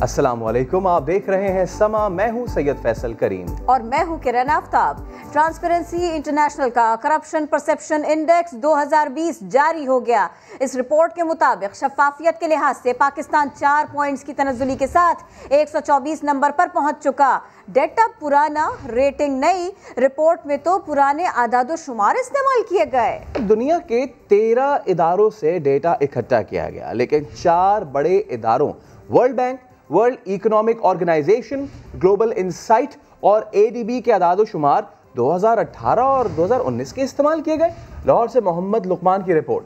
अस्सलामुअलैकुम, आप देख रहे हैं समा। मैं हूं सैयद फैसल करीम और मैं हूं किरण आफ्ताब। ट्रांसपेरेंसी इंटरनेशनल का करप्शन परसेप्शन इंडेक्स 2020 जारी हो गया। इस रिपोर्ट के मुताबिक शफाफियत के लिहाज से पाकिस्तान 4 पॉइंट्स की तनज़्ज़ुली के साथ 124 नंबर पर पहुंच चुका। डेटा पुराना, रेटिंग नई। रिपोर्ट में तो पुराने आदादो शुमार इस्तेमाल किए गए। दुनिया के 13 इदारों से डेटा इकट्ठा किया गया, लेकिन 4 बड़े इदारों world bank, world economic organisation, global insight और एडीबी के आदादो शुमार 2018 और 2019 के इस्तेमाल किए गए। लाहौर से मोहम्मद लुकमान की रिपोर्ट।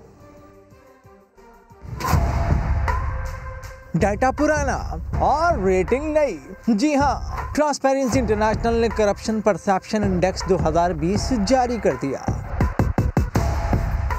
डाटा पुराना और रेटिंग नई। जी हाँ, ट्रांसपेरेंसी इंटरनेशनल ने करप्शन परसेप्शन इंडेक्स 2020 जारी कर दिया।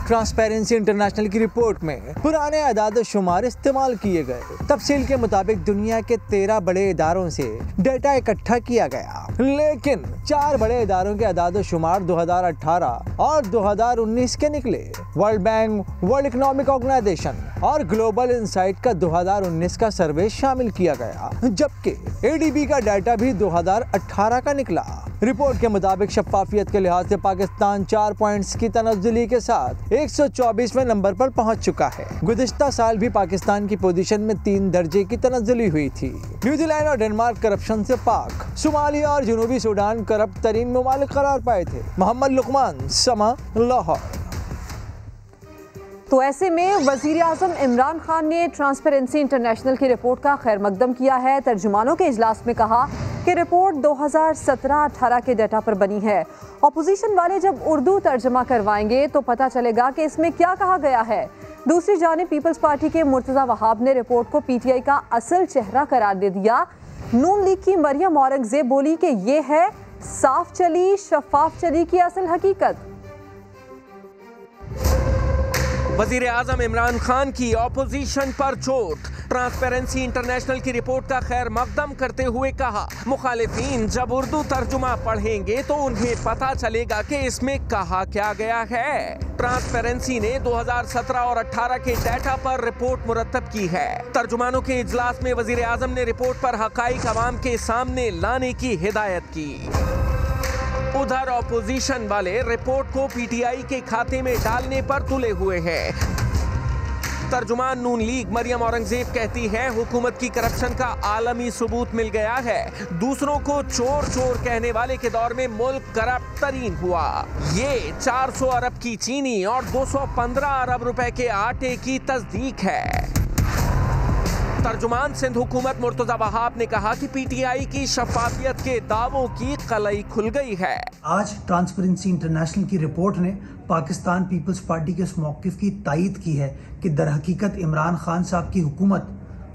ट्रांसपेरेंसी इंटरनेशनल की रिपोर्ट में पुराने आदाद शुमार इस्तेमाल किए गए। तफसील के मुताबिक दुनिया के 13 बड़े इदारों से डेटा इकट्ठा किया गया, लेकिन 4 बड़े इदारों के आदाद शुमार 2018 और 2019 के निकले। World bank, world economic organisation और ग्लोबल इनसाइट का 2019 का सर्वे शामिल किया गया, जबकि एडीबी का डाटा भी 2018 का निकला। रिपोर्ट के मुताबिक शफाफियत के लिहाज से पाकिस्तान 4 पॉइंट्स की तनज़्ज़ुली के साथ 124वें नंबर पर पहुंच चुका है। गुज़िश्ता साल भी पाकिस्तान की पोजीशन में 3 दर्जे की तनज़्ज़ुली हुई थी। न्यूजीलैंड और डेनमार्क करप्शन से पाक, सोमालिया और जनूबी सूडान करप्ट तरीन ममालिक करार पाए थे। मोहम्मद लुकमान, समा, लाहौर। तो ऐसे में वज़ीर आज़म इमरान खान ने ट्रांसपेरेंसी इंटरनेशनल की रिपोर्ट का खैर मकदम किया है। तर्जुमानों के इजलास में कहा कि रिपोर्ट 2017-18 के डाटा पर बनी है। अपोजिशन वाले जब उर्दू तर्जमा करवाएंगे तो पता चलेगा कि इसमें क्या कहा गया है। दूसरी जानिब पीपल्स पार्टी के मुर्तज़ा वहाब ने रिपोर्ट को पीटीआई का असल चेहरा करार दे दिया। नून लीग की मरियम औरंगजेब बोली कि ये है साफ चली शफाफ चली की असल हकीकत। वज़ीर आज़म इमरान खान की ऑपोजिशन पर चोट। ट्रांसपेरेंसी इंटरनेशनल की रिपोर्ट का खैर मकदम करते हुए कहा, मुखालिफिन जब उर्दू तर्जुमा पढ़ेंगे तो उन्हें पता चलेगा कि इसमें कहा क्या गया है। ट्रांसपेरेंसी ने 2017 और 18 के डाटा पर रिपोर्ट मुरतब की है। तर्जुमानों के इजलास में वज़ीर आज़म ने रिपोर्ट पर हक़ाइक़ अवाम के सामने लाने की हिदायत की। उधर ऑपोजिशन वाले रिपोर्ट को पीटीआई के खाते में डालने पर तुले हुए हैं। तर्जुमान नून लीग मरियम औरंगजेब कहती है, हुकूमत की करप्शन का आलमी सबूत मिल गया है। दूसरों को चोर चोर कहने वाले के दौर में मुल्क करप्ट तरीन हुआ। ये 400 अरब की चीनी और 215 अरब रुपए के आटे की तस्दीक है। तर्जुमान सिंध हुकूमत मुर्तज़ा वहाब ने कहा कि पीटीआई की शफाफियत के दावों की कलई खुल गई है। आज ट्रांसपेरेंसी इंटरनेशनल की रिपोर्ट ने पाकिस्तान पीपल्स पार्टी के इस मौक़िफ़ की तायीद की है कि दरहकीकत इमरान खान साहब की हुकूमत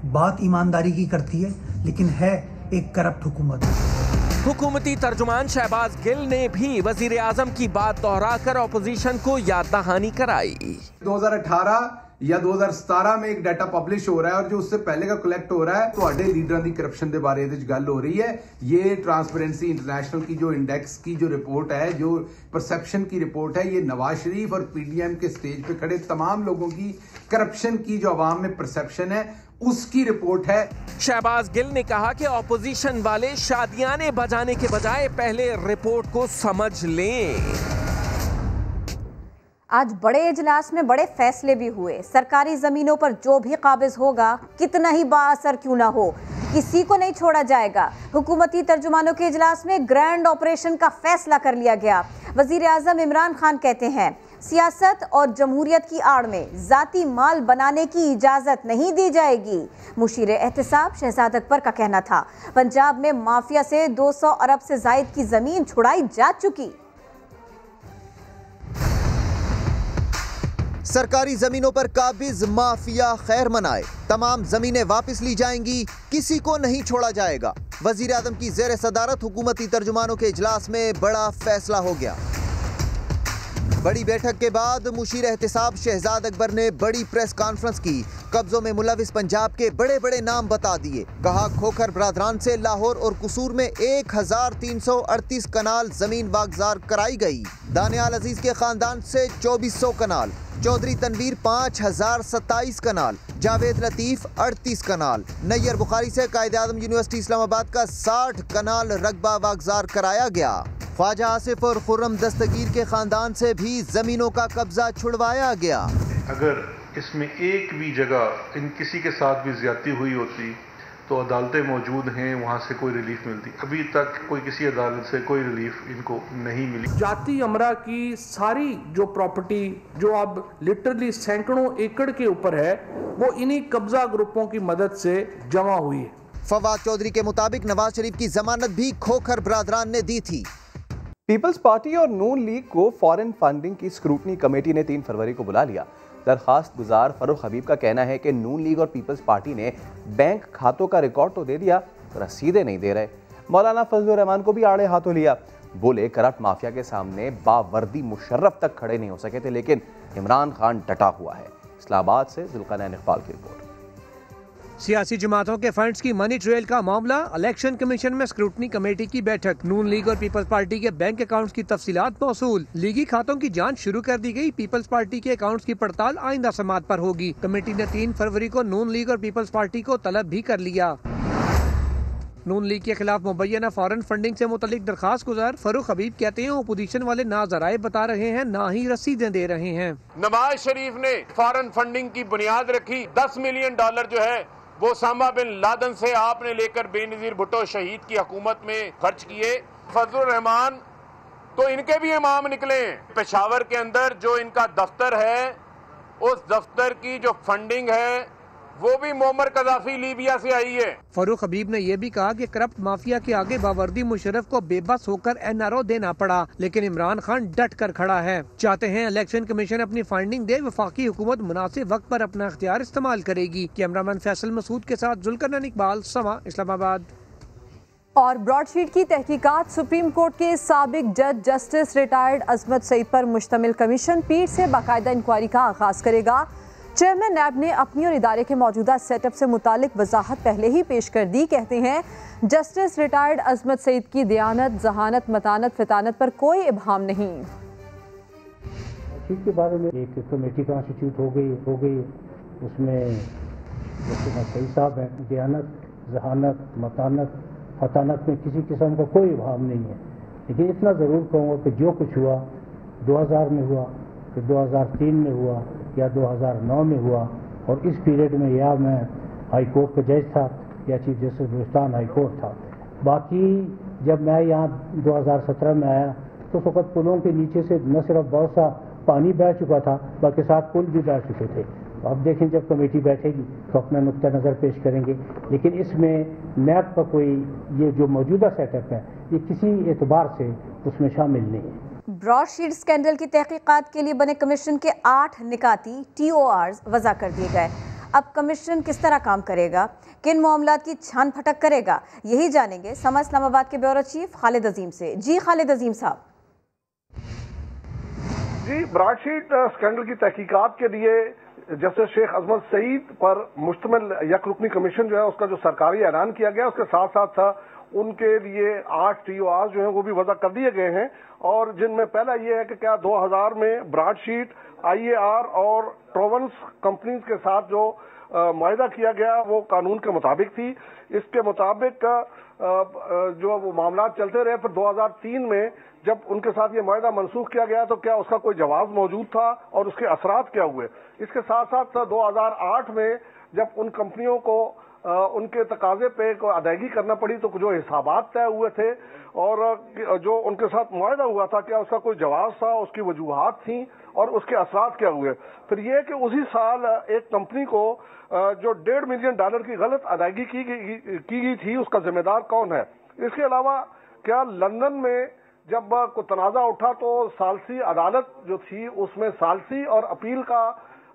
बात ईमानदारी की करती है, लेकिन है एक करप्ट हुकूमत। हुकूमती तर्जुमान शहबाज गिल ने भी वज़ीर आज़म की बात दोहराकर ऑपोजिशन को याद दहानी कराई। 2018 या 2017 में एक डाटा पब्लिश हो रहा है और जो उससे पहले का कलेक्ट हो रहा है, तो लीडर की करप्शन के बारे में गल हो रही है। ये ट्रांसपेरेंसी इंटरनेशनल की जो इंडेक्स की जो रिपोर्ट है, जो परसेप्शन की रिपोर्ट है, ये नवाज शरीफ और पीडीएम के स्टेज पे खड़े तमाम लोगों की करप्शन की जो अवाम में परसेप्शन है उसकी रिपोर्ट है। शहबाज गिल ने कहा कि ऑपोजिशन वाले शादियाने बजाने के बजाय पहले रिपोर्ट को समझ लें। आज बड़े इजलास में बड़े फैसले भी हुए। सरकारी जमीनों पर जो भी काबिज होगा, कितना ही बाअसर क्यों ना हो, किसी को नहीं छोड़ा जाएगा। हुकूमती तर्जुमानों के इजलास में ग्रैंड ऑपरेशन का फैसला कर लिया गया। वज़ीर आज़म इमरान खान कहते हैं, सियासत और जमहूरियत की आड़ में जाती माल बनाने की इजाज़त नहीं दी जाएगी। मुशीर एहतसाब शहजाद अकबर का कहना था, पंजाब में माफिया से 200 अरब से ज़ायद की ज़मीन छुड़ाई जा चुकी। सरकारी जमीनों पर काबिज माफिया खैर मनाए, तमाम जमीनें वापस ली जाएंगी, किसी को नहीं छोड़ा जाएगा। वजीर आज़म की ज़ेर सदारत हुकूमती तर्जुमानों के इजलास में बड़ा फैसला हो गया। बड़ी बैठक के बाद मुशीर एहतसाब शहजाद अकबर ने बड़ी प्रेस कॉन्फ्रेंस की। कब्जों में मुलविस पंजाब के बड़े बड़े नाम बता दिए। कहा, खोखर बरादरान से लाहौर और कसूर में 1338 कनाल जमीन वागजार कराई गई। दानियाल अजीज के खानदान से 2400 कनाल, चौधरी तनवीर 5027 कनाल, जावेद लतीफ 38 कनाल, नैयर बुखारी से कायद-ए-आज़म यूनिवर्सिटी इस्लामाबाद का 60 कनाल रकबा वागजार कराया गया। ख्वाजा आसिफ और खुर्रम दस्तगीर के खानदान से भी जमीनों का कब्जा छुड़वाया गया। अगर इसमें एक भी जगह इन किसी के साथ भी ज्यादती हुई होती तो अदालतें मौजूद हैं, वहाँ से कोई रिलीफ मिलती। अभी तक कोई किसी अदालत से कोई रिलीफ इनको नहीं मिली। जाती अमरा की सारी जो प्रॉपर्टी जो अब लिटरली सैकड़ों एकड़ के ऊपर है, वो इन्हीं कब्जा ग्रुपों की मदद से जमा हुई है। फवाद चौधरी के मुताबिक नवाज शरीफ की जमानत भी खोखर बरादरान ने दी थी। पीपल्स पार्टी और नून लीग को फॉरेन फंडिंग की स्क्रूटनी कमेटी ने 3 फरवरी को बुला लिया। दरखास्त गुजार फरूख हबीब का कहना है कि नून लीग और पीपल्स पार्टी ने बैंक खातों का रिकॉर्ड तो दे दिया, रसीदें नहीं दे रहे। मौलाना फजलुर रहमान को भी आड़े हाथों लिया। बोले करप्ट माफिया के सामने बावर्दी मुशर्रफ तक खड़े नहीं हो सके थे, लेकिन इमरान खान डटा हुआ है। इस्लामाबाद से जुल्करनैन इकबाल की रिपोर्ट। सियासी जमातों के फंड्स की मनी ट्रेल का मामला, इलेक्शन कमीशन में स्क्रूटनी कमेटी की बैठक, नून लीग और पीपल्स पार्टी के बैंक अकाउंट्स की तफसीलात मौसूल, लीगी खातों की जांच शुरू कर दी गई। पीपल्स पार्टी के अकाउंट्स की पड़ताल आइंदा समात पर होगी। कमेटी ने 3 फरवरी को नून लीग और पीपल्स पार्टी को तलब भी कर लिया। नून लीग के खिलाफ मुबैना फॉरेन फंडिंग से मुतल्लिक दरखास्त गुजार फरूख हबीब कहते हैं अपोजिशन वाले ना जराए बता रहे हैं, ना ही रसीदें दे रहे हैं। नवाज शरीफ ने फॉरेन फंडिंग की बुनियाद रखी। $10 मिलियन जो है वो ओसामा बिन लादेन से आपने लेकर बेनजीर भुट्टो शहीद की हुकूमत में खर्च किए। फजलुर रहमान तो इनके भी इमाम निकले। पेशावर के अंदर जो इनका दफ्तर है, उस दफ्तर की जो फंडिंग है वो भी मोमर कदाफी लीबिया से आई है। फरूख हबीब ने यह भी कहा कि करप्ट माफिया के आगे बावर्दी मुशर्रफ को बेबस होकर एनआरओ देना पड़ा, लेकिन इमरान खान डट कर खड़ा है। चाहते हैं इलेक्शन कमीशन अपनी फाइंडिंग दे, वफाकी हुकूमत मुनासिब वक्त पर अपना इख्तियार इस्तेमाल करेगी। कैमरामैन फैसल मसूद के साथ जुल्करनैन इकबाल, समा, इस्लामाबाद। और ब्रॉडशीट की तहकीकात, सुप्रीम कोर्ट के साबिक जज जस्टिस रिटायर्ड अजमत सईद पर मुश्तमिल कमीशन पीठ से बाकायदा इंक्वायरी का आगाज करेगा। चेयरमैन नैब ने अपनी और इदारे के मौजूदा सेटअप से मुतालिक वजाहत पहले ही पेश कर दी। कहते हैं जस्टिस रिटायर्ड अजमत सईद की दयानत, जहानत, मतानत, फितानत पर कोई इब्हाम नहीं। के बारे में एक कमेटी कॉन्स्टिट्यूट हो गई उसमें जस्टिस सईद साहब हैं। दयानत, जहानत, मतानत, फतानत में किसी किस्म का कोई इब्हाम नहीं है। लेकिन इतना ज़रूर कहूँगा कि जो कुछ हुआ 2000 में हुआ, फिर 2003 में हुआ या 2009 में हुआ, और इस पीरियड में या मैं हाई कोर्ट का जज था या chief justice Balochistan high court था। बाकी जब मैं यहाँ 2017 में आया तो उस वक्त पुलों के नीचे से न सिर्फ बहुत सा पानी बह चुका था, बल्कि 7 पुल भी बह चुके थे। तो अब देखें जब कमेटी बैठेगी तो अपना नुक्ता नज़र पेश करेंगे, लेकिन इसमें नैब का कोई ये जो मौजूदा सेटअप है ये किसी एतबार से उसमें शामिल नहीं है। ब्रॉडशीट स्कैंडल की तहकीकात के लिए बने कमीशन के 8 निकाती TORs वज़ा कर दिए गए। अब कमीशन किस तरह काम करेगा, किन मामलात की छान फटक करेगा, यही जानेंगे समा इस्लामाबाद के ब्यूरो चीफ खालिद अजीम से। जी खालिद अजीम साहब। जी, ब्रॉडशीट स्कैंडल की तहकीकात के लिए जस्टिस शेख अजमत सईद पर मुश्तमिल यक रुकनी कमीशन जो है उसका जो सरकारी ऐलान किया गया, उसके साथ साथ उनके लिए 8 TORs जो हैं वो भी वज़ा कर दिए गए हैं। और जिनमें पहला ये है कि क्या 2000 में ब्रॉडशीट IAR और ट्रोवेंस कंपनीज के साथ जो मुआहिदा किया गया वो कानून के मुताबिक थी। इसके मुताबिक जो वो मामला चलते रहे। फिर 2003 में जब उनके साथ ये मुआहिदा मनसूख किया गया तो क्या उसका कोई जवाब मौजूद था और उसके असरात क्या हुए। इसके साथ साथ 2008 में जब उन कंपनियों को उनके तकाजे पे को अदायगी करना पड़ी तो जो हिसाबात तय हुए थे और जो उनके साथ मुआहिदा हुआ था क्या उसका कोई जवाब था, उसकी वजूहात थी और उसके असरात क्या हुए। फिर ये कि उसी साल एक कंपनी को जो $1.5 मिलियन की गलत अदायगी की गई थी उसका जिम्मेदार कौन है। इसके अलावा क्या लंदन में जब कोई तनाज़ा उठा तो सालसी अदालत जो थी उसमें सालसी और अपील का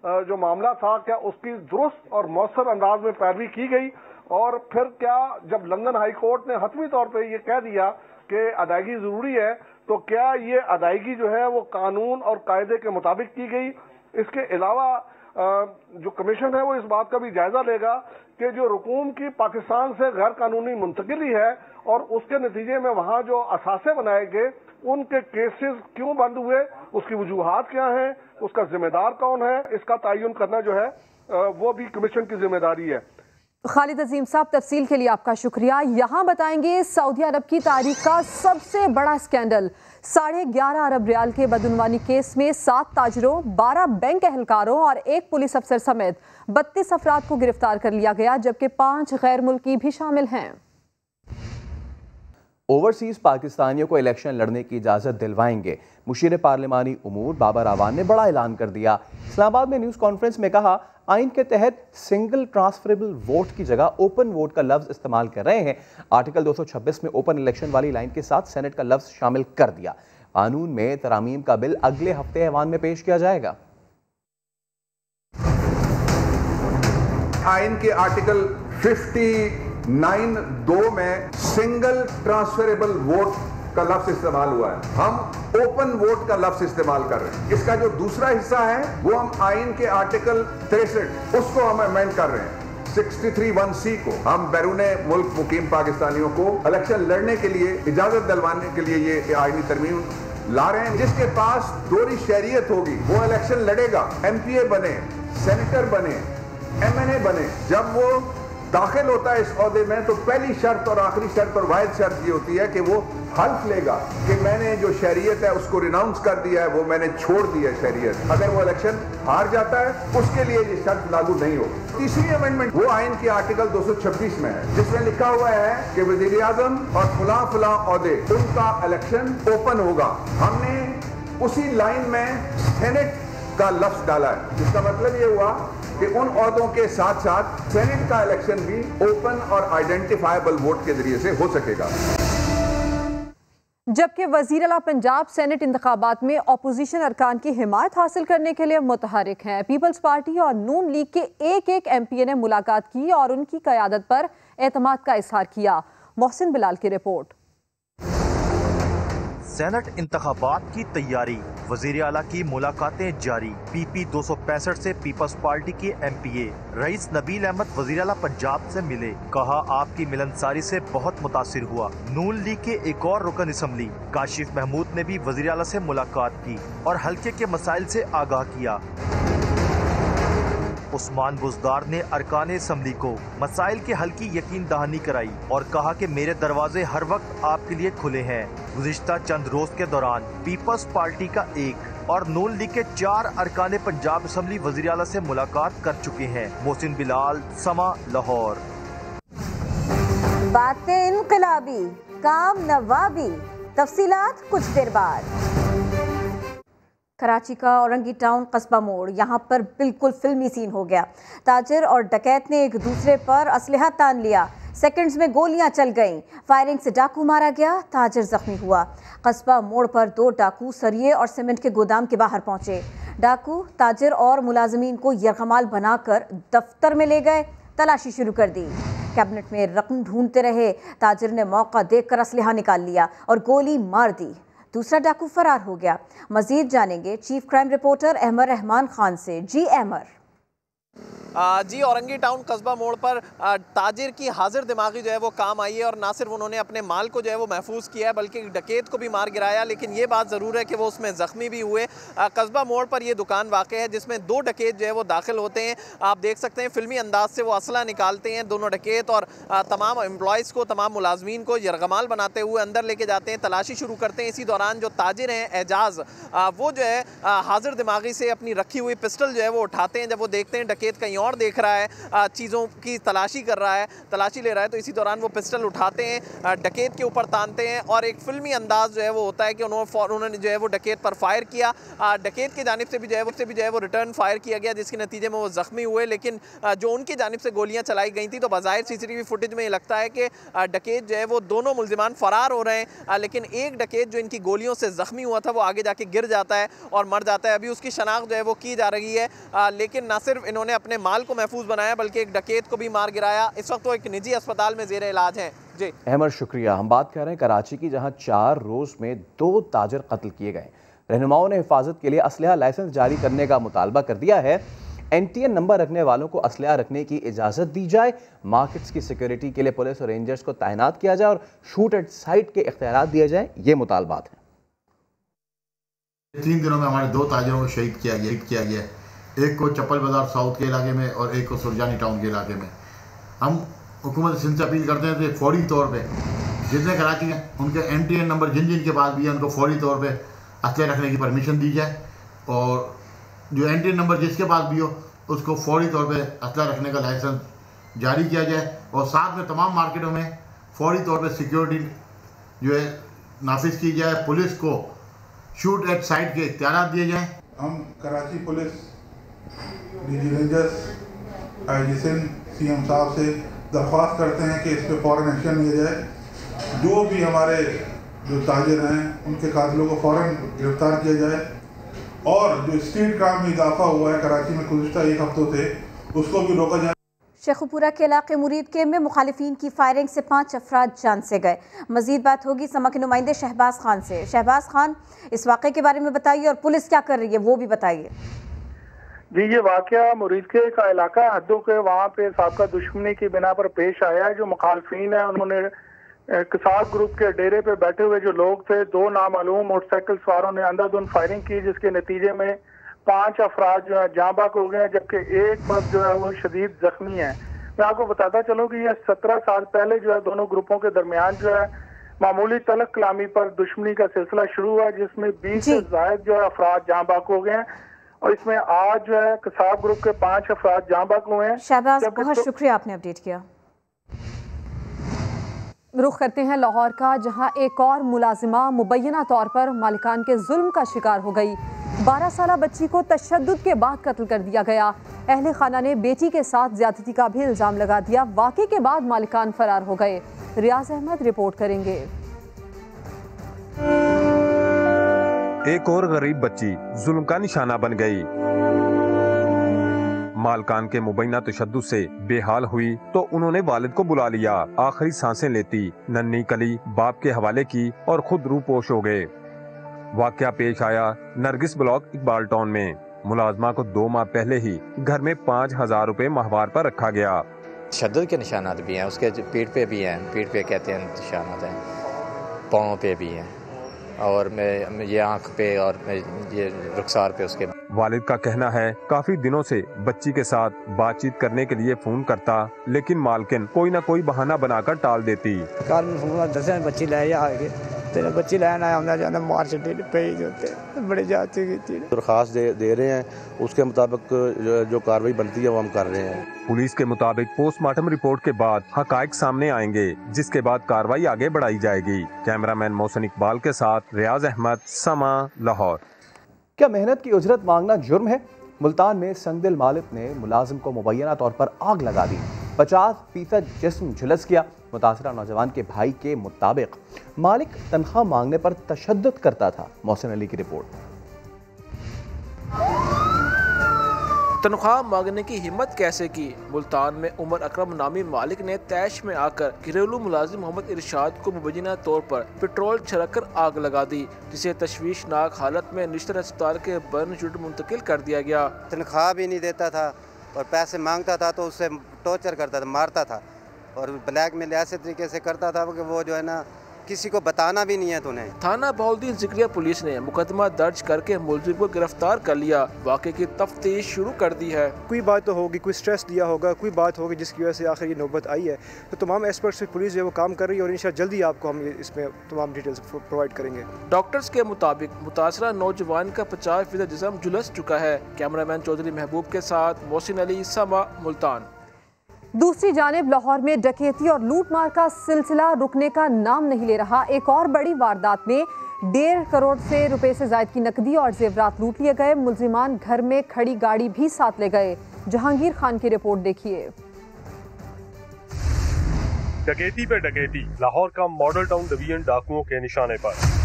जो मामला था क्या उसकी दुरुस्त और मौसर अंदाज में पैरवी की गई। और फिर क्या जब लंदन हाई कोर्ट ने हतमी तौर पे ये कह दिया कि अदायगी जरूरी है तो क्या ये अदायगी जो है वो कानून और कायदे के मुताबिक की गई। इसके अलावा जो कमीशन है वो इस बात का भी जायजा लेगा कि जो रकूम की पाकिस्तान से गैर कानूनी मुंतकिली है और उसके नतीजे में वहाँ जो असासे बनाए गए उनके केसेस क्यों बंद हुए, उसकी वजूहात क्या हैं, उसका जिम्मेदार कौन है, इसका तयन करना जो है वो भी कमीशन की जिम्मेदारी है। खालिद अजीम साहब, तफसील के लिए आपका शुक्रिया। यहाँ बताएंगे सऊदी अरब की तारीख का सबसे बड़ा स्कैंडल। 11.5 अरब रियाल के बदउनवानी केस में 7 ताजरों, 12 बैंक एहलकारों और 1 पुलिस अफसर समेत 32 अफराद को गिरफ्तार कर लिया गया, जबकि 5 गैर मुल्की भी शामिल हैं। ओवरसीज पाकिस्तानियों को इलेक्शन लड़ने की इजाज़त दिलवाएंगे। मुशीर पार्लिमानी उमूर बाबर आवान ने बड़ा ऐलान कर दिया। इस्लामाबाद में न्यूज़ कॉन्फ्रेंस में कहा, आइन के तहत सिंगल ट्रांसफरेबल वोट की जगह ओपन वोट का लफ्ज़ इस्तेमाल कर रहे हैं। आर्टिकल 226 में ओपन इलेक्शन वाली लाइन के साथ सेनेट का लफ्ज़ शामिल कर दिया। कानून में तरामीम का बिल अगले हफ्ते ऐवान में पेश किया जाएगा। आइन के आर्टिकल 59(2) में सिंगल ट्रांसफरेबल वोट का लफ्ज इस्तेमाल हुआ है। हम ओपन वोट का लफ्ज इस्तेमाल कर रहे हैं। इसका जो दूसरा हिस्सा है वो हम आइन के आर्टिकल 63 उसको हम अमेंड कर रहे हैं। 63(1)(c) को हम बैरून मुल्क मुकीम पाकिस्तानियों को इलेक्शन लड़ने के लिए इजाजत दिलवाने के लिए ये आईनी तरमीम ला रहे हैं। जिसके पास दोहरी शहरियत होगी वो इलेक्शन लड़ेगा, MPA बने, सेनेटर बने, MNA बने। जब वो दाखिल होता है इस ओहदे में तो पहली शर्त और आखिरी शर्त और वाहिद शर्त ये होती है कि वो हल्फ लेगा कि मैंने जो शहरियत है उसको रिनाउंस कर दिया है, वो मैंने छोड़ दी है शहरियत। अगर वो इलेक्शन हार जाता है उसके लिए ये शर्त लागू नहीं होगी। तीसरी अमेंडमेंट वो आइन के आर्टिकल 226 में है, जिसमें लिखा हुआ है कि वजीर आजम और फलां ओहदे उनका इलेक्शन ओपन होगा। हमने उसी लाइन में सेनेट का लफ्ज डाला है, जिसका मतलब ये हुआ कि उन ओहदों के साथ साथ सेनेट का इलेक्शन भी ओपन और आइडेंटिफाइबल वोट के जरिए से हो सकेगा। जबकि वज़ीर आला पंजाब सेनेट इंतखाबात में अपोजिशन अरकान की हिमायत हासिल करने के लिए मुतहरिक हैं। पीपल्स पार्टी और नून लीग के एक MPA ने मुलाकात की और उनकी क़यादत पर एतमाद का इजहार किया। मोहसिन बिलाल की रिपोर्ट। सेनेट इंतखाबात की तैयारी, वजीर आला की मुलाकातें जारी। PP 265 से पीपल्स पार्टी के MPA रईस नबील अहमद वजीर आला पंजाब से मिले। कहा, आपकी मिलनसारी से बहुत मुतासिर हुआ। नून लीग के एक और रुकन असम्बली काशिफ महमूद ने भी वजीर आला से मुलाकात की और हल्के के मसाइल से आगाह किया। उस्मान बुज़दार ने अरकान असम्बली को मसाइल के हल की यकीन दहानी कराई और कहा कि मेरे दरवाजे हर वक्त आपके लिए खुले हैं। गुज़िश्ता चंद रोज के दौरान पीपल्स पार्टी का 1 और नून लीग के 4 अरकान पंजाब असम्बली वज़ीर आला से मुलाकात कर चुके हैं। मोहसिन बिलाल, समा, लाहौर। बातें इनकलाबी, काम नवाबी, तफसीलात कुछ देर बाद। कराची का औरंगी टाउन कस्बा मोड़, यहाँ पर बिल्कुल फिल्मी सीन हो गया। ताजिर और डकैत ने एक दूसरे पर असलहा तान लिया। सेकंड्स में गोलियां चल गईं। फायरिंग से डाकू मारा गया, ताजिर जख्मी हुआ। कस्बा मोड़ पर 2 डाकू सरिये और सीमेंट के गोदाम के बाहर पहुंचे। डाकू ताजिर और मुलाजमीन को यरगमाल बनाकर दफ्तर में ले गए। तलाशी शुरू कर दी। कैबिनेट में रकम ढूंढते रहे। ताजिर ने मौका देखकर असलहा निकाल लिया और गोली मार दी। दूसरा डाकू फरार हो गया। मजीद जानेंगे chief crime reporter Ahmar Rahman Khan से। जी अहमर। जी, औरंगी टाउन कस्बा मोड़ पर ताजिर की हाजिर दिमागी जो है वो काम आई है और ना सिर्फ उन्होंने अपने माल को जो है वो महफूज किया है बल्कि डकैत को भी मार गिराया। लेकिन ये बात ज़रूर है कि वो उसमें ज़ख्मी भी हुए। कस्बा मोड़ पर ये दुकान वाक़ है जिसमें 2 डकैत जो है वो दाखिल होते हैं। आप देख सकते हैं फिल्मी अंदाज से वो असला निकालते हैं। दोनों डकैत और तमाम एम्प्लॉयज़ को, तमाम मुलाजमीन को यरगमाल बनाते हुए अंदर लेके जाते हैं। तलाशी शुरू करते हैं। इसी दौरान जो ताजिर हैं एजाज़, वो जो है हाजिर दिमागी से अपनी रखी हुई पिस्टल जो है वो उठाते हैं। जब वो देखते हैं डकैत कहीं और देख रहा है, चीज़ों की तलाशी कर रहा है, तलाशी ले रहा है, तो इसी दौरान वो पिस्टल उठाते हैं, डकैत के ऊपर तानते हैं और एक फिल्मी अंदाज जो है वो होता है कि उन्होंने जो है वो डकैत पर फायर किया। डकैत की जानिब से भी जो है वो रिटर्न फायर किया गया, जिसके नतीजे में वो ज़ख्मी हुए। लेकिन जो उनकी जानिब से गोलियां चलाई गई थी तो बज़ाहिर CCTV फुटेज में ये लगता है कि डकैत जो है वो दोनों मुल्जिमान फ़रार हो रहे हैं। लेकिन एक डकैत जो इनकी गोलियों से ज़ख्मी हुआ था वो आगे जाके गिर जाता है और मर जाता है। अभी उसकी शनाख्त जो है वो की जा रही है। लेकिन ना सिर्फ इन्होंने अपने माल को महफूज बनाया बल्कि एक डकैत को भी मार गिराया। इस वक्त वो एक निजी अस्पताल में ज़ेर इलाज हैं। जी अहमद, शुक्रिया। हम बात कर रहे हैं कराची की, जहां 4 रोज़ में 2 ताजिर कत्ल किए गए। रहनुमाओं ने हिफाजत के लिए असलहा लाइसेंस जारी करने का मुतालबा कर दिया है। NTN नंबर रखने वालों को असलहा रखने की इजाज़त दी जाए। मार्केट्स की सिक्योरिटी के लिए पुलिस और रेंजर्स को तैनात किया जाए और शूट एट साइट के इख्तियारात दिए जाए। ये मुतालबात हैं। 3 दिनों में हमारे 2 ताजिरों को शहीद किया गया। एक को चप्पल बाजार साउथ के इलाके में और एक को सुरजानी टाउन के इलाके में। हम हुकूमत सिंध से अपील करते हैं कि फौरी तौर पे जितने कराची हैं उनके MTN नंबर जिन के पास भी है उनको फौरी तौर पे असले रखने की परमिशन दी जाए, और जो MTN नंबर जिसके पास भी हो उसको फौरी तौर पे असला रखने का लाइसेंस जारी किया जाए, और साथ में तमाम मार्केटों में फौरी तौर पे सिक्योरिटी जो है नाफिज की जाए। पुलिस को शूट एट साइट के इख्तियार दिए जाएँ। हम Karachi police, DG rangers, IG Sindh, CM साहब से दरख्वास्त करते हैं कि इस पर फ़ौरन एक्शन लिया जाए। जो भी हमारे जो ताजिर हैं उनके कातिलों को फ़ौरन गिरफ्तार किया जाए, और जो स्ट्रीट क्राइम में इजाफा हुआ है कराची में गुज़िश्ता 1 हफ्तों से उसको भी रोका जाए। शेखुपुरा के इलाके मुरीद कैम्प में मुखालिफिन की फायरिंग से 5 अफराद जान से गए। मजीद बात होगी समा के नुमाइंदे शहबाज खान से। शहबाज खान, इस वाक़े के बारे में बताइए और पुलिस क्या कर रही है वो भी बताइए। जी, ये वाक़या मुरीद के का इलाका हद्दों के वहाँ पे साबका दुश्मनी की बिना पर पेश आया है। जो मुखालफिन है उन्होंने कसाब ग्रुप के डेरे पे बैठे हुए जो लोग थे, 2 नामालूम मोटरसाइकिल सवारों ने अंधाधुंध फायरिंग की, जिसके नतीजे में 5 अफराद जो है जाँ बाक हो गए, जबकि एक मर्द जो है वो शदीद जख्मी है। मैं आपको बताता चलूँ कि यह 17 साल पहले जो है दोनों ग्रुपों के दरमियान जो है मामूली तलक कलामी पर दुश्मनी का सिलसिला शुरू हुआ, जिसमें 20 से ज्यादा जो है अफराद जाँ बाक हो गए हैं, और इसमें आज जो है कसाब ग्रुप के 5 अफराद जाँ बाक हुए हैं। शहबाज, बहुत शुक्रिया आपने अपडेट किया। रुख करते हैं लाहौर का, जहां एक और मुलाजिमा मुबैना तौर पर मालिकान के जुल्म का शिकार हो गई। 12 साला बच्ची को तशद्दुद के बाद कत्ल कर दिया गया। अहले खाना ने बेटी के साथ ज्यादती का भी इल्जाम लगा दिया। वाक़े के बाद मालिकान फरार हो गए। रियाज अहमद रिपोर्ट करेंगे। एक और गरीब बच्ची जुल्म का निशाना बन गई। मालकान के मुबैना तशद्दुद से बेहाल हुई तो उन्होंने वालिद को बुला लिया। आखिरी सांसें लेती नन्ही कली बाप के हवाले की और खुद रूपोश हो गए। वाकया पेश आया नरगिस ब्लॉक इकबाल टाउन में। मुलाजमा को 2 माह पहले ही घर में 5000 रुपए माहवार पर रखा गया। तशद्दुद के निशानात भी हैं, उसके पीठ पे भी हैं, पीठ पे कहते हैं निशानात हैं, पाँव पे भी हैं, और मैं ये आंख पे और ये रुखसार पे उसके। वालिद का कहना है काफी दिनों से बच्ची के साथ बातचीत करने के लिए फोन करता, लेकिन मालकिन कोई ना कोई बहाना बनाकर टाल देती। कल फोन दस बच्ची ले आएगी, तेरा बच्ची लैन आया जाना मार पे बड़े जाते दरखास्त दे रहे हैं, उसके मुताबिक जो कार्रवाई बनती है वो हम कर रहे हैं। पुलिस के मुताबिक पोस्टमार्टम रिपोर्ट के बाद हकायक सामने आएंगे, जिसके बाद कार्रवाई आगे बढ़ाई जाएगी। कैमरामैन मोहसिन इकबाल के साथ रियाज अहमद, समा, लाहौर। क्या मेहनत की उजरत मांगना जुर्म है? मुल्तान में संगदिल मालिक ने मुलाजिम को मुबैना तौर पर आग लगा दी। 50% जिस्म झुलस गया। मुतासरा नौजवान के भाई के मुताबिक मालिक तनख्वाह मांगने पर तशद्दुद करता था। मोहसिन अली की रिपोर्ट। तनख्वाह मांगने की हिम्मत कैसे की? मुल्तान में उमर अकरम नामी मालिक ने तैश में आकर घरेलू मुलाजिम मोहम्मद इरशाद को मुबैना तौर पर पेट्रोल छिड़कर आग लगा दी, जिसे तशवीशनाक हालत में निश्तर अस्पताल के बर्न यूनिट मुंतकिल कर दिया गया। तनख्वाह भी नहीं देता था और पैसे मांगता था तो उससे टॉर्चर करता था, मारता था, और ब्लैक मेल ऐसे तरीके से करता था कि वो जो है ना किसी को बताना भी नहीं है तूने। थाना बहाउद्दीन जिक्रिया पुलिस ने मुकदमा दर्ज करके मुलजिम को गिरफ्तार कर लिया। वाक़े की तफ्तीश शुरू कर दी है। कोई बात तो होगी, कोई स्ट्रेस दिया होगा, कोई बात होगी जिसकी वजह से आखिर ये नौबत आई है। तो तमाम एक्सपर्ट्स से पुलिस जो वो काम कर रही है और इंशाल्लाह जल्दी आपको हम इसमें तमाम डिटेल्स प्रोवाइड करेंगे। डॉक्टर्स के मुताबिक मुतासरा नौजवान का 50% जिस्म झुलस चुका है। कैमरामैन चौधरी महबूब के साथ मोहसिन अली, समा, मुल्तान। दूसरी जानिब लाहौर में डकैती और लूटमार का सिलसिला रुकने का नाम नहीं ले रहा। एक और बड़ी वारदात में 1.5 करोड़ से रुपए से ज्यादा की नकदी और जेवरात लूट लिए गए। मुलजिमान घर में खड़ी गाड़ी भी साथ ले गए। जहांगीर खान की रिपोर्ट देखिए। डकैती पे डकैती, लाहौर का मॉडल टाउन डिवीजन डाकुओं के निशाने पर।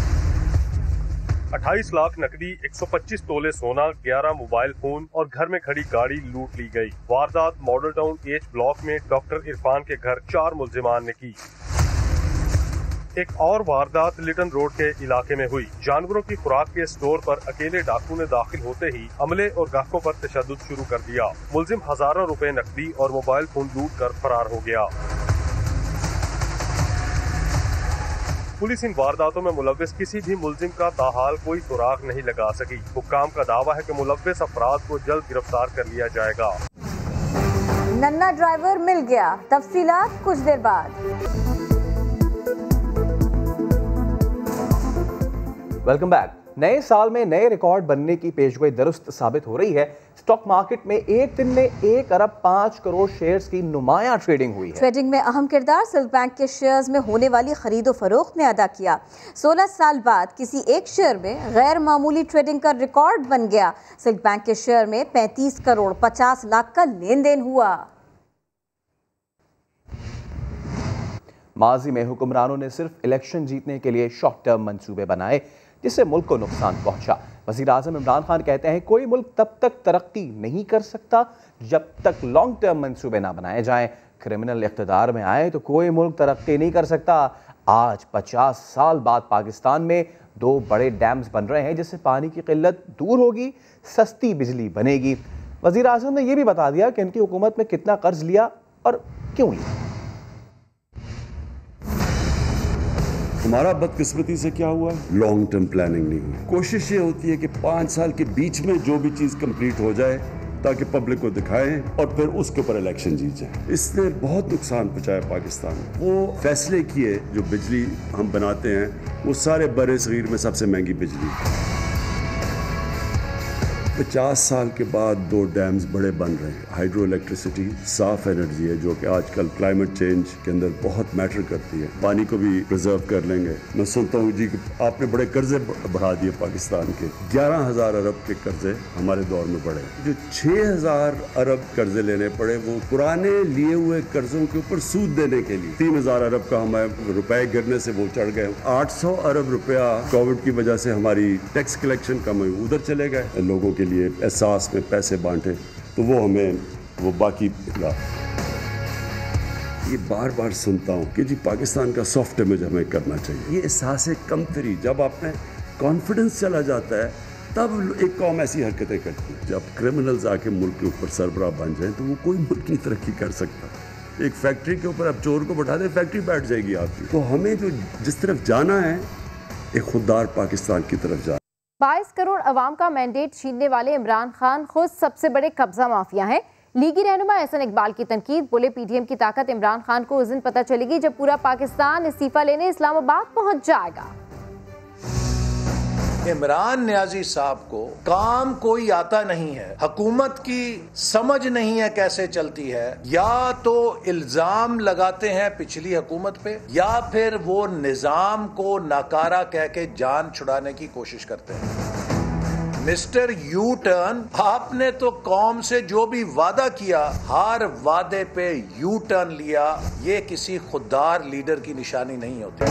28 लाख नकदी, 125 तोले सोना, 11 मोबाइल फोन और घर में खड़ी गाड़ी लूट ली गई। वारदात मॉडल टाउन एच ब्लॉक में डॉक्टर इरफान के घर 4 मुलजिमान ने की। एक और वारदात लिटन रोड के इलाके में हुई। जानवरों की खुराक के स्टोर पर अकेले डाकू ने दाखिल होते ही अमले और ग्राहकों पर तशद्दुद शुरू कर दिया। मुलजिम हजारों रुपए नकदी और मोबाइल फोन लूट कर फरार हो गया। पुलिस इन वारदातों में मुलव्विस किसी भी मुलजिम का ताहाल कोई सुराग नहीं लगा सकी। हुक्काम का दावा है कि मुलव्विस अफराद को जल्द गिरफ्तार कर लिया जाएगा। नन्ना ड्राइवर मिल गया, तफसीलात कुछ देर बाद। Welcome back. नए साल में नए रिकॉर्ड बनने की पेशगोई दुरुस्त साबित हो रही है। स्टॉक मार्केट में एक दिन में 1 अरब 5 करोड़ शेयर्स की नुमायां ट्रेडिंग हुई है। ट्रेडिंग में अहम किरदार सिल्क बैंक के शेयर्स में होने वाली खरीदो फरोख्त ने अदा किया। 16 साल बाद किसी एक शेयर में गैर मामूली ट्रेडिंग का रिकॉर्ड बन गया। सिल्क बैंक के शेयर में 35 करोड़ 50 लाख का लेन देन हुआ। माजी में हुक्मरानों ने सिर्फ इलेक्शन जीतने के लिए शॉर्ट टर्म मंसूबे बनाए, जिससे मुल्क को नुकसान पहुंचा। वज़ीर आज़म इमरान खान कहते हैं कोई मुल्क तब तक तरक्की नहीं कर सकता जब तक लॉन्ग टर्म मंसूबे ना बनाए जाएं। क्रिमिनल इख्तिदार में आए तो कोई मुल्क तरक्की नहीं कर सकता। आज 50 साल बाद पाकिस्तान में 2 बड़े डैम्स बन रहे हैं, जिससे पानी की किल्लत दूर होगी, सस्ती बिजली बनेगी। वज़ीर आज़म ने यह भी बता दिया कि उनकी हुकूमत में कितना कर्ज लिया और क्यों लिया। हमारा बदकिस्मती से क्या हुआ, लॉन्ग टर्म प्लानिंग नहीं हुई। कोशिश ये होती है कि 5 साल के बीच में जो भी चीज कंप्लीट हो जाए ताकि पब्लिक को दिखाएं और फिर उसके ऊपर इलेक्शन जीत जाए। इसने बहुत नुकसान पहुंचाया पाकिस्तान में। वो फैसले किए जो बिजली हम बनाते हैं वो सारे बड़े सगीर में सबसे महंगी बिजली। 50 साल के बाद 2 डैम्स बड़े बन रहे हैं। हाइड्रो इलेक्ट्रिसिटी साफ एनर्जी है जो कि आजकल क्लाइमेट चेंज के अंदर बहुत मैटर करती है। पानी को भी प्रिजर्व कर लेंगे। मैं सुनता हूँ जी कि आपने बड़े कर्जे बढ़ा दिए पाकिस्तान के। 11,000 अरब के कर्जे हमारे दौर में बढ़े। जो 6,000 अरब कर्जे लेने पड़े वो पुराने लिए हुए कर्जों के ऊपर सूद देने के लिए। 3,000 अरब का हमें रुपए गिरने से वो चढ़ गए। 800 अरब रुपया कोविड की वजह से हमारी टैक्स कलेक्शन कम हुई, उधर चले गए। लोगों के लिए एहसास में पैसे बांटे तो वो हमें वो बाकी मिला। ये बार बार सुनता हूँ कि जी पाकिस्तान का सॉफ्ट इमेज हमें करना चाहिए। ये एहसास कमतरी जब आप में कॉन्फिडेंस चला जाता है तब एक कौम ऐसी हरकतें करती है। जब क्रिमिनल्स आके मुल्क के ऊपर सरबराह बन जाए तो वो कोई मुल्क नहीं तरक्की कर सकता। एक फैक्ट्री के ऊपर आप चोर को बैठा दें, फैक्ट्री बैठ जाएगी आपकी। तो हमें जो जिस तरफ जाना है एक खुददार पाकिस्तान की तरफ जाना। 22 करोड़ अवाम का मैंडेट छीनने वाले इमरान खान खुद सबसे बड़े कब्जा माफिया हैं। लीगी रहनुमा एहसन इकबाल की तनकीद, बोले पीडीएम की ताकत इमरान खान को उस दिन पता चलेगी जब पूरा पाकिस्तान इस्तीफा लेने इस्लामाबाद पहुंच जाएगा। इमरान नियाजी साहब को काम कोई आता नहीं है, हुकूमत की समझ नहीं है कैसे चलती है। या तो इल्जाम लगाते हैं पिछली हुकूमत पे या फिर वो निजाम को नाकारा कह के जान छुड़ाने की कोशिश करते हैं। मिस्टर यू टर्न, आपने तो कौम से जो भी वादा किया हर वादे पे यू टर्न लिया। ये किसी खुददार लीडर की निशानी नहीं होती।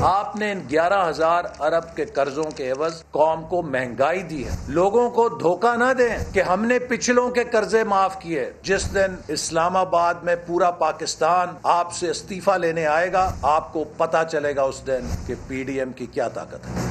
आपने इन 11,000 अरब के कर्जों के एवज कौम को महंगाई दी है। लोगों को धोखा ना दें कि हमने पिछलों के कर्जे माफ किए। जिस दिन इस्लामाबाद में पूरा पाकिस्तान आपसे इस्तीफा लेने आएगा आपको पता चलेगा उस दिन कि पीडीएम की क्या ताकत है।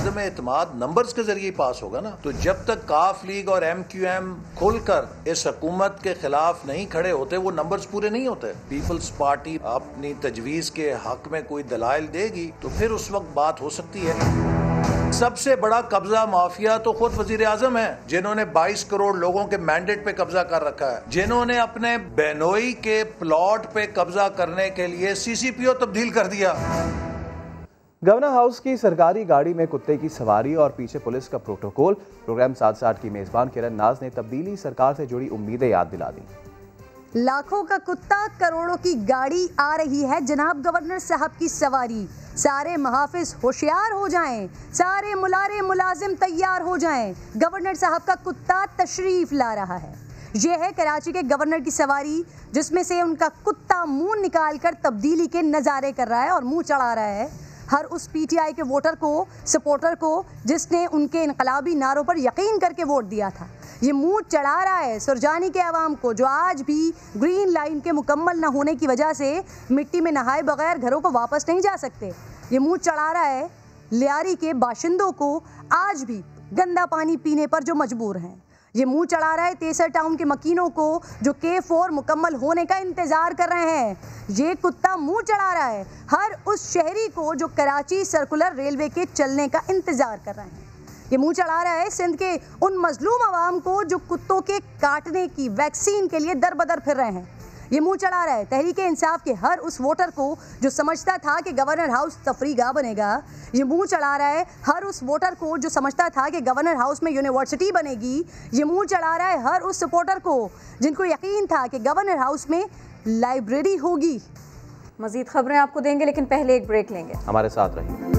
में एतमाद नंबर्स के जरिए पास होगा ना। तो जब तक काफ लीग और MQM खुलकर इस हुकूमत के खिलाफ नहीं खड़े होते वो नंबर्स पूरे नहीं होते। पीपल्स पार्टी अपनी तजवीज के हक में कोई दलाइल देगी तो फिर उस वक्त बात हो सकती है। सबसे बड़ा कब्जा माफिया तो खुद वजीर आजम है, जिन्होंने 22 करोड़ लोगों के मैंडेट पे कब्जा कर रखा है, जिन्होंने अपने बेनोई के प्लॉट पे कब्जा करने के लिए CCPO तब्दील कर दिया। गवर्नर हाउस की सरकारी गाड़ी में कुत्ते की सवारी और पीछे पुलिस का प्रोटोकॉल। प्रोग्राम 7-8 की मेजबान किरण नाज ने तब्दीली सरकार से जुड़ी उम्मीदें याद दिला दी। लाखों का कुत्ता, करोड़ों की गाड़ी आ रही है जनाब गवर्नर साहब की सवारी। सारे महाफिज होशियार हो जाएं, सारे मुलारे मुलाजिम तैयार हो जाएं। गवर्नर साहब का कुत्ता तशरीफ ला रहा है। यह है कराची के गवर्नर की सवारी, जिसमें से उनका कुत्ता मुंह निकालकर तब्दीली के नज़ारे कर रहा है और मुंह चढ़ा रहा है हर उस PTI के वोटर को, सपोर्टर को, जिसने उनके इनकलाबी नारों पर यकीन करके वोट दिया था। ये मुंह चढ़ा रहा है सुरजानी के अवाम को, जो आज भी ग्रीन लाइन के मुकम्मल न होने की वजह से मिट्टी में नहाए बगैर घरों को वापस नहीं जा सकते। ये मुंह चढ़ा रहा है लियारी के बाशिंदों को, आज भी गंदा पानी पीने पर जो मजबूर हैं। ये मुंह चढ़ा रहा है तेसर टाउन के मकीनों को जो K4 मुकम्मल होने का इंतजार कर रहे हैं। ये कुत्ता मुंह चढ़ा रहा है हर उस शहरी को जो कराची सर्कुलर रेलवे के चलने का इंतजार कर रहे हैं। ये मुंह चढ़ा रहा है सिंध के उन मजलूम आवाम को जो कुत्तों के काटने की वैक्सीन के लिए दर बदर फिर रहे हैं। ये मुंह चढ़ा रहा है तहरीक इंसाफ के हर उस वोटर को जो समझता था कि गवर्नर हाउस तफरीगाह बनेगा। ये मुंह चढ़ा रहा है हर उस वोटर को जो समझता था कि गवर्नर हाउस में यूनिवर्सिटी बनेगी। ये मुंह चढ़ा रहा है हर उस सपोर्टर को जिनको यकीन था कि गवर्नर हाउस में लाइब्रेरी होगी। मजीद खबरें आपको देंगे लेकिन पहले एक ब्रेक लेंगे। हमारे साथ रहिए।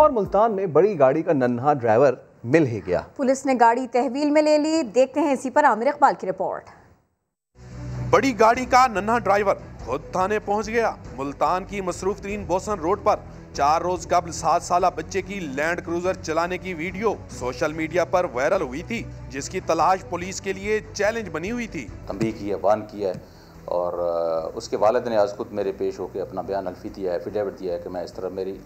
और मुल्तान में बड़ी गाड़ी का नन्हा ड्राइवर मिल ही गया। पुलिस ने गाड़ी तहवील में ले ली। देखते हैं इसी पर आमिर इकबाल की रिपोर्ट। बड़ी गाड़ी का नन्हा ड्राइवर खुद थाने पहुंच गया। मुल्तान की मसरूफ तरीन बोसन रोड पर 4 रोज कबल 7 साला बच्चे की लैंड क्रूजर चलाने की वीडियो सोशल मीडिया पर वायरल हुई थी, जिसकी तलाश पुलिस के लिए चैलेंज बनी हुई थी। तंबीह की है, वार्न किया है और उसके वालिद ने आज खुद मेरे पेश होकर अपना बयान अल्फी दिया है, एफिडेविट दिया है कि मैं इस तरह मेरी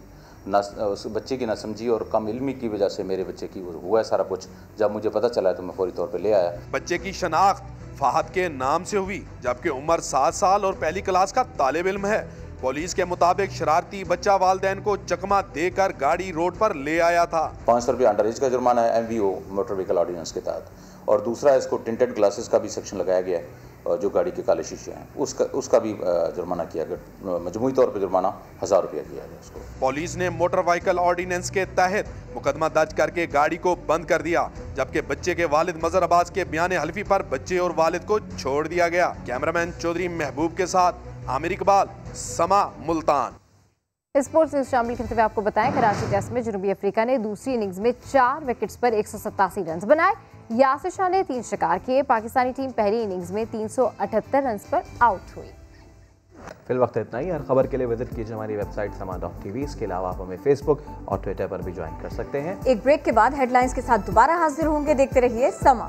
उस बच्चे की नासमझी और कम इल्मी की वजह से मेरे बच्चे की हुआ है सारा कुछ। जब मुझे पता चला तो मैं फौरी तौर पे ले आया। बच्चे की शनाख्त फहद के नाम से हुई, जबकि उम्र 7 साल और पहली क्लास का तालिब इल्म है। पुलिस के मुताबिक शरारती बच्चा वालिदैन को चकमा देकर गाड़ी रोड पर ले आया था। 500 रुपया अंडर एज का जुर्माना है MVO मोटर व्हीकल ऑर्डिनेंस के तहत, और दूसरा इसको टिंटेड ग्लासेस का भी सेक्शन लगाया गया है और जो गाड़ी के काले शीशे हैं उसका भी जुर्माना किया गया। मजमूई तौर पर जुर्माना 1000 रुपया किया गया उसको। पुलिस ने मोटर व्हीकल ऑर्डिनेंस के तहत मुकदमा दर्ज करके गाड़ी को बंद कर दिया, जबकि बच्चे के वालिद मजहर अब्बास के बयान हल्फी पर बच्चे और वालिद को छोड़ दिया गया। कैमरामैन चौधरी महबूब के साथ आमिर इकबाल, समा, मुल्तान। स्पोर्ट्स न्यूज शामिल करते हुए आपको बताएं, कराची टेस्ट में जनूबी अफ्रीका ने दूसरी इनिंग्स में 4 विकेट्स पर 187 रन बनाए। यासिर शाह ने 3 शिकार किए। पाकिस्तानी टीम पहली इनिंग्स में 378 रन पर आउट हुई। फिल वक्त इतना ही। हर खबर के लिए विजिट कीजिए हमारी वेबसाइट sama.tv। इसके अलावा आप हमें फेसबुक और ट्विटर पर भी ज्वाइन कर सकते हैं। एक ब्रेक के बाद हेडलाइंस के साथ दोबारा हाजिर होंगे। देखते रहिए समा।